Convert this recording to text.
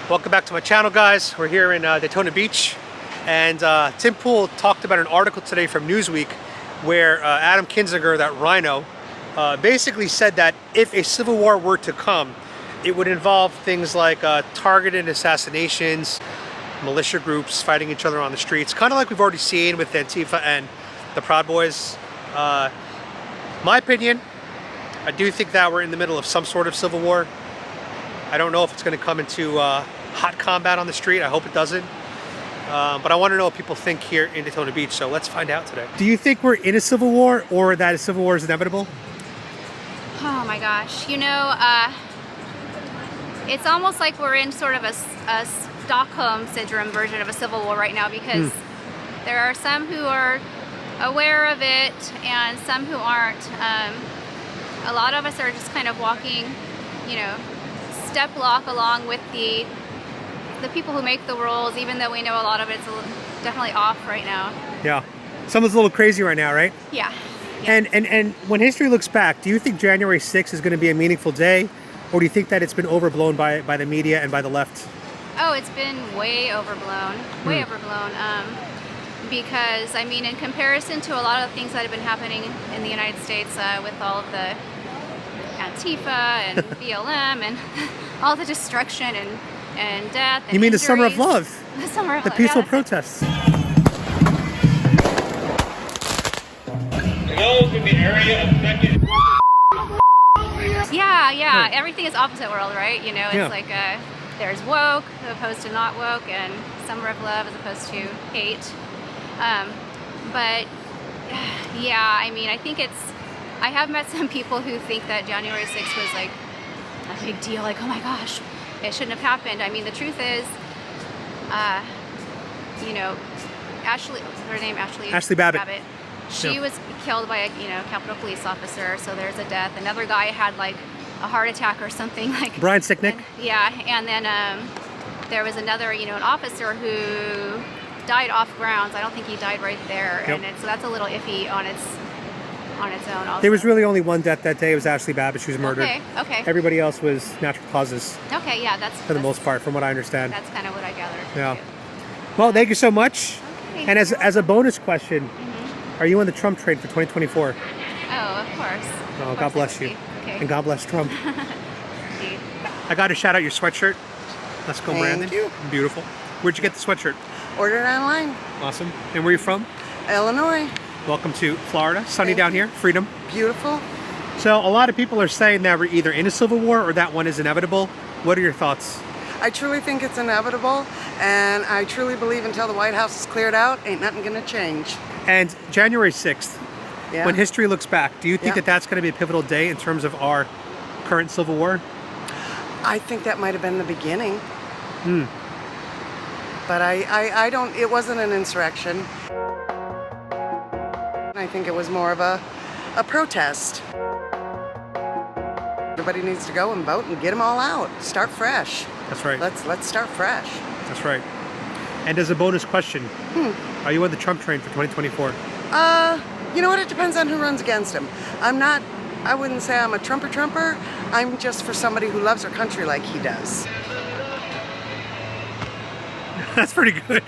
Welcome back to my channel, guys. We're here in Daytona Beach, and Tim Pool talked about an article today from Newsweek where Adam Kinzinger, that rhino, basically said that if a civil war were to come, it would involve things like targeted assassinations, militia groups fighting each other on the streets, kind of like we've already seen with Antifa and the Proud Boys. My opinion, I do think that we're in the middle of some sort of civil war. I don't know if it's going to come into hot combat on the street. I hope it doesn't. But I want to know what people think here in Daytona Beach, so let's find out today. Do you think we're in a civil war, or that a civil war is inevitable? Oh my gosh. You know, it's almost like we're in sort of a Stockholm Syndrome version of a civil war right now, because there are some who are aware of it and some who aren't. A lot of us are just kind of walking, you know, step lock along with the people who make the rules, even though we know a lot of it's definitely off right now. Yeah. Someone's a little crazy right now, right? Yeah. And when history looks back, do you think January 6th is going to be a meaningful day, or do you think that it's been overblown by the media and by the left? Oh, it's been way overblown. Way overblown. Because, I mean, in comparison to a lot of things that have been happening in the United States with all of the Antifa and BLM and all the destruction and death and You mean injuries. the Summer of Love? The Summer of The Love. peaceful Yeah, protests. Those in the area of second. Yeah. Everything is opposite world, right? You know, it's like there's woke opposed to not woke, and Summer of Love as opposed to hate. But yeah, I mean, I think I have met some people who think that January 6th was like a big deal, like, oh my gosh, it shouldn't have happened. I mean, the truth is, you know, Ashley Babbitt. She was killed by a, Capitol Police officer, so there's a death. Another guy had like a heart attack or something, like Brian Sicknick. And then there was another, an officer who died off grounds. I don't think he died right there, Yep. So that's a little iffy on its own. Also. There was really only one death that day. It was Ashley Babbitt. She was murdered. Okay. Everybody else was natural causes. Okay, yeah, that's for the most part, from what I understand. That's kind of what I gathered. Yeah. Well, thank you so much. Okay. And as a bonus question, are you on the Trump train for 2024? Oh, of course. Oh, God bless you. Okay. And God bless Trump. Indeed. I got to shout out your sweatshirt. Let's go, Brandon. Thank you. Beautiful. Where'd you get the sweatshirt? Ordered online. Awesome. And where are you from? Illinois. Welcome to Florida. Sunny Thank down you. here. Freedom. Beautiful. So a lot of people are saying that we're either in a civil war or that one is inevitable. What are your thoughts? I truly think it's inevitable, and I truly believe until the White House is cleared out, ain't nothing gonna change. And January 6th, Yeah. when history looks back, do you think Yeah. that that's going to be a pivotal day in terms of our current civil war? I think that might have been the beginning. But I don't, it wasn't an insurrection. I think it was more of a protest. Everybody needs to go and vote and get them all out. Start fresh. That's right. Let's start fresh. That's right. And as a bonus question, are you on the Trump train for 2024? You know what? It depends on who runs against him. I wouldn't say I'm a Trumper. I'm just for somebody who loves her country like he does. That's pretty good.